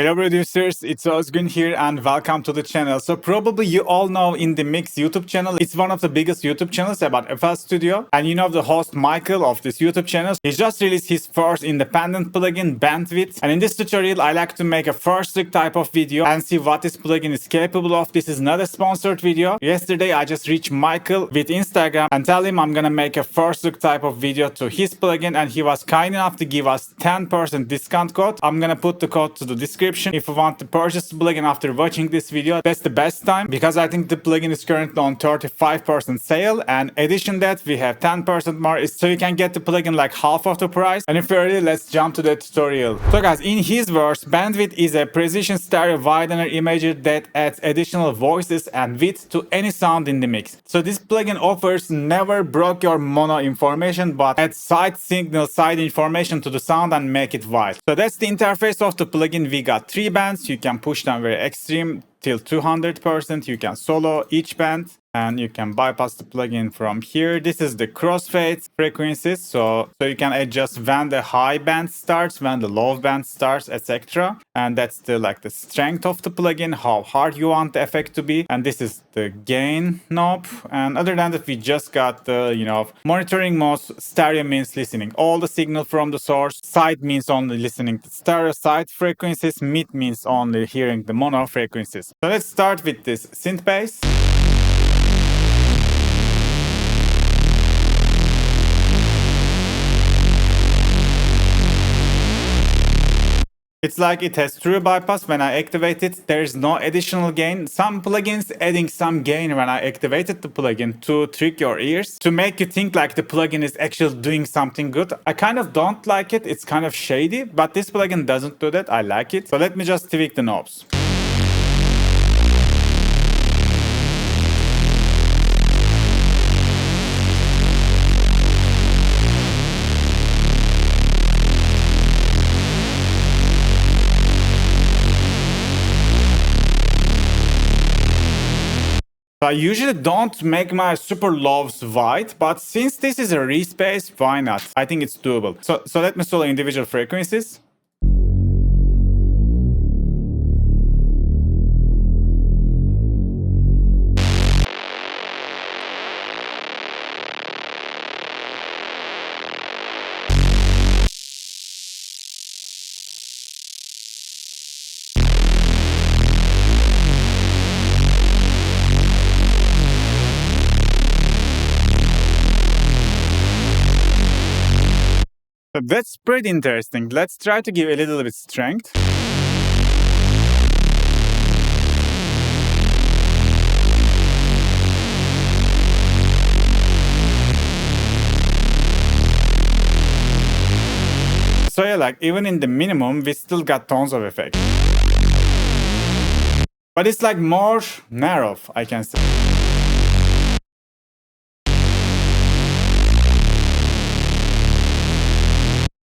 Hello producers, it's Ozgun here and welcome to the channel. So probably you all know In The Mix YouTube channel. It's one of the biggest YouTube channels about FL Studio. And you know the host Michael of this YouTube channel. He just released his first independent plugin, Bandwidth. And in this tutorial, I like to make a first look type of video and see what this plugin is capable of. This is not a sponsored video. Yesterday, I just reached Michael with Instagram and tell him I'm gonna make a first look type of video to his plugin. And he was kind enough to give us 10% discount code. I'm gonna put the code to the description. If you want to purchase the plugin after watching this video, that's the best time because I think the plugin is currently on 35% sale, and addition that we have 10% more, so you can get the plugin like half of the price. And if you're ready, let's jump to the tutorial. So guys, in his words, Bandwidth is a precision stereo Widener imager that adds additional voices and width to any sound in the mix. So this plugin offers never broke your mono information, but adds side signal, side information to the sound and make it wide. So that's the interface of the plugin. We got 3 bands. You can push them very extreme till 200%. You can solo each band and you can bypass the plugin from here. This is the crossfade frequencies, so you can adjust when the high band starts, when the low band starts, etc. And that's the strength of the plugin, how hard you want the effect to be. And this is the gain knob. And other than that, we just got the monitoring modes. Stereo means listening all the signal from the source. Side means only listening to stereo side frequencies. Mid means only hearing the mono frequencies. So let's start with this synth bass. It's like it has true bypass when I activate it. There is no additional gain. Some plugins adding some gain when I activated the plugin to trick your ears, to make you think like the plugin is actually doing something good. I kind of don't like it. It's kind of shady, but this plugin doesn't do that. I like it. So let me just tweak the knobs. I usually don't make my super lows wide, but since this is a respace, why not? I think it's doable. So let me solo individual frequencies. So that's pretty interesting. Let's try to give a little bit strength. So yeah, like even in the minimum, we still got tons of effect. But it's like more narrow, I can say.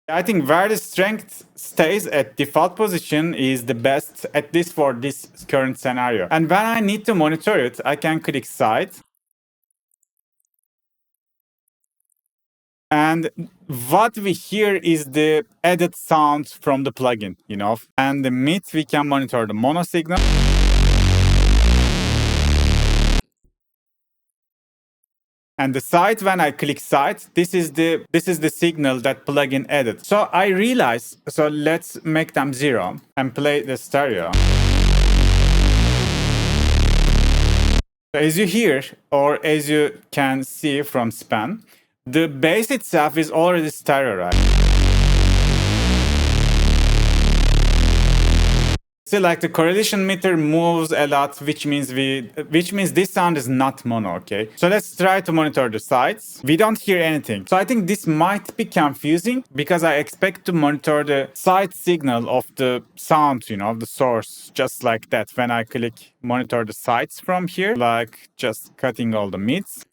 I think where the strength stays at default position is the best, at least for this current scenario. And when I need to monitor it, I can click side. And what we hear is the added sound from the plugin, And the mid, we can monitor the mono signal. And the side, when I click side, this is the signal that plugin added. So I realized, so let's make them 0 and play the stereo. So as you hear, or as you can see from span, the bass itself is already stereo, right? See, like the correlation meter moves a lot, which means this sound is not mono, okay? So let's try to monitor the sides. We don't hear anything. So I think this might be confusing because I expect to monitor the side signal of the sound, of the source, just like that. When I click monitor the sides from here, like just cutting all the mids.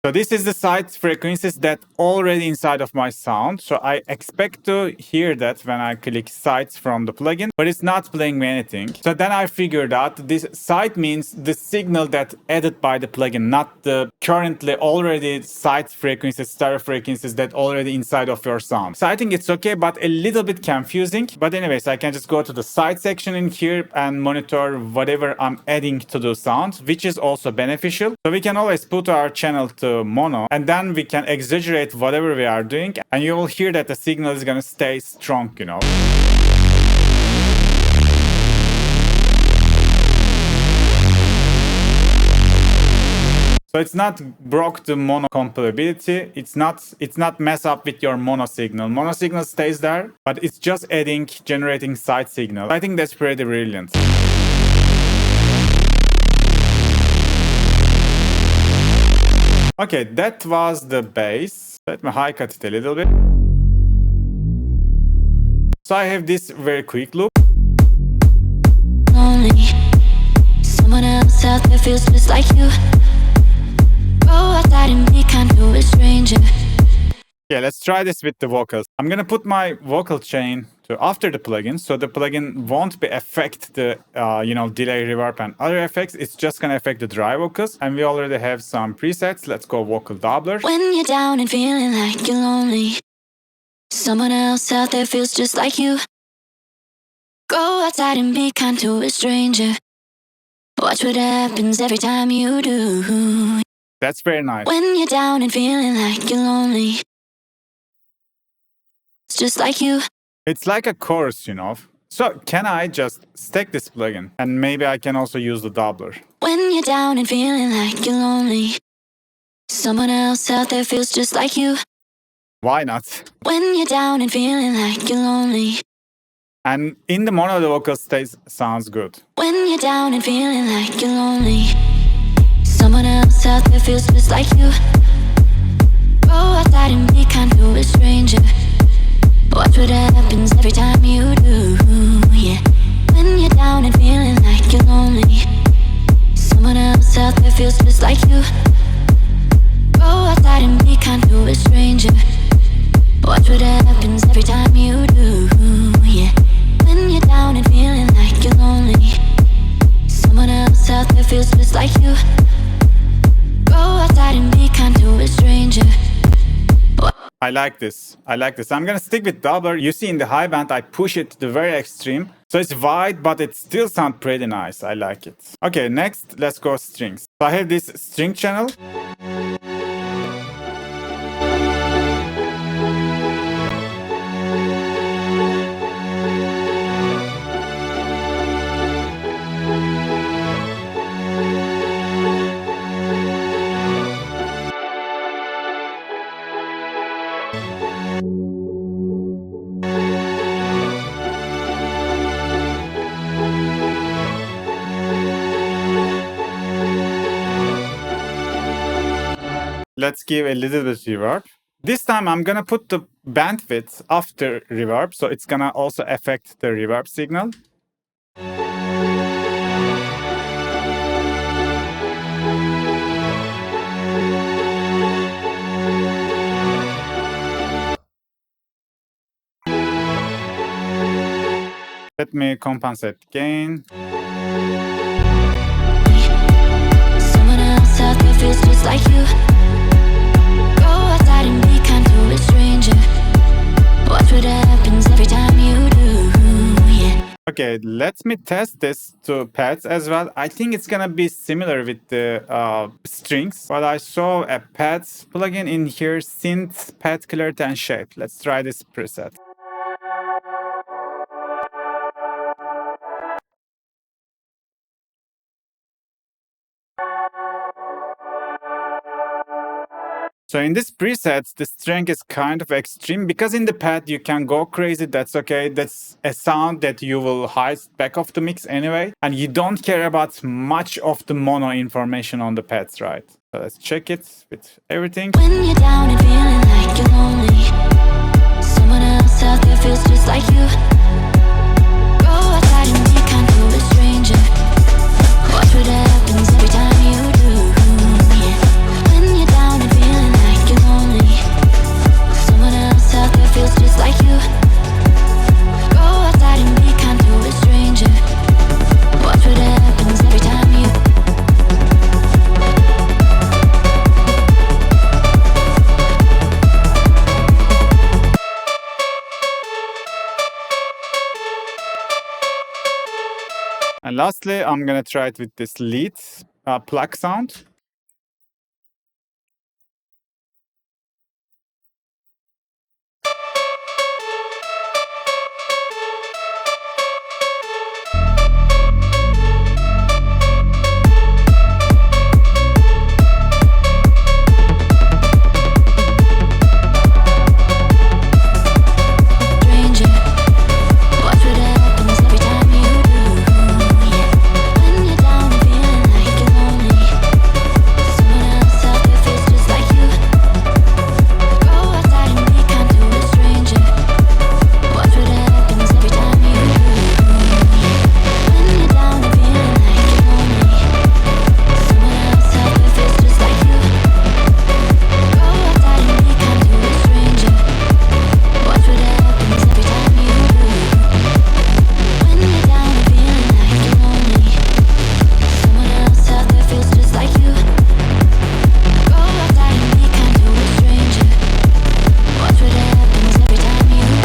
So this is the side frequencies that already inside of my sound. So I expect to hear that when I click sides from the plugin, but it's not playing me anything. So then I figured out this side means the signal that added by the plugin, not the currently already side frequencies, stereo frequencies that already inside of your sound. So I think it's okay, but a little bit confusing. But anyways, I can just go to the side section in here and monitor whatever I'm adding to the sound, which is also beneficial. So we can always put our channel to mono, and then we can exaggerate whatever we are doing, and you will hear that the signal is gonna stay strong, you know. So it's not broke the mono compatibility. It's not mess up with your mono signal. Mono signal stays there, but it's just generating side signal. I think that's pretty brilliant. Okay, that was the bass. Let me high cut it a little bit. So I have this very quick loop. Only someone else out there feels just like you. Go outside and be kind to a stranger. Yeah, let's try this with the vocals. I'm gonna put my vocal chain to after the plugin, so the plugin won't be affect the delay, reverb, and other effects. It's just gonna affect the dry vocals, and we already have some presets. Let's go vocal doubler. When you're down and feeling like you're lonely, someone else out there feels just like you. Go outside and be kind to a stranger. Watch what happens every time you do. That's very nice. When you're down and feeling like you're lonely, it's just like you. It's like a chorus, you know. So can I just stack this plugin? And maybe I can also use the doubler. When you're down and feeling like you're lonely, someone else out there feels just like you. Why not? When you're down and feeling like you're lonely. And in the mono, the vocal sounds good. When you're down and feeling like you're lonely, someone else out there feels just like you. Go outside and be kind to a stranger. Watch what happens every time you do, yeah. When you're down and feeling like you're lonely, someone else out there feels just like you. Go outside and be kind to a stranger. Watch what happens every time you do, yeah. When you're down and feeling like you're lonely, someone else out there feels just like you. Go outside and be kind to a stranger. I like this. I'm gonna stick with doubler. You see in the high band, I push it to the very extreme. So it's wide, but it still sounds pretty nice. I like it. Okay, next, let's go strings. So I have this string channel. Let's give a little bit reverb. This time I'm gonna put the bandwidth after reverb, so it's gonna also affect the reverb signal. Let me compensate gain. Someone else out there feels just like you. Go outside and be kind to a stranger. Watch what happens every time you do, yeah. Okay, let me test this to pads as well. I think it's gonna be similar with the strings, but I saw a pads plugin in here, synth, pad clarity and shape. Let's try this preset. So in this preset, the strength is kind of extreme because in the pad you can go crazy. That's okay. That's a sound that you will hide back of the mix anyway. And you don't care about much of the mono information on the pads, right? So let's check it with everything. When you're down and feeling like you're lonely, someone else out there feels just like you. Go outside and be kind to a stranger. Watch what happens every time you do, yeah. When you're down and feeling And lastly, I'm gonna try it with this lead Pluck sound.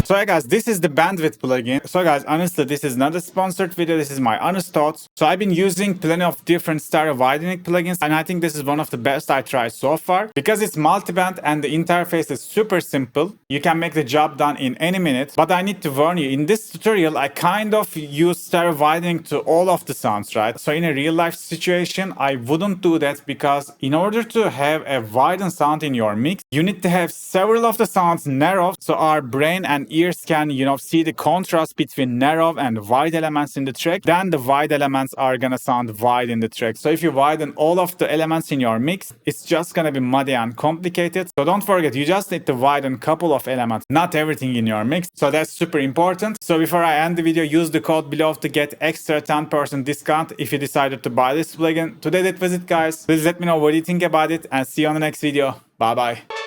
So yeah guys, this is the bandwidth plugin. So guys, honestly, this is not a sponsored video. This is my honest thoughts. So I've been using plenty of different stereo widening plugins, and I think this is one of the best I tried so far because it's multi-band and the interface is super simple. You can make the job done in any minute. But I need to warn you, in this tutorial, I kind of use stereo widening to all of the sounds, right? So in a real life situation, I wouldn't do that because in order to have a widened sound in your mix, you need to have several of the sounds narrow so our brain and ears can, see the contrast between narrow and wide elements in the track. Then the wide elements are gonna sound wide in the track. So if you widen all of the elements in your mix, it's just gonna be muddy and complicated. So don't forget, you just need to widen a couple of elements, not everything in your mix. So that's super important. So before I end the video, use the code below to get extra 10% discount if you decided to buy this plugin. Today that was it guys. Please let me know what you think about it and see you on the next video. Bye bye.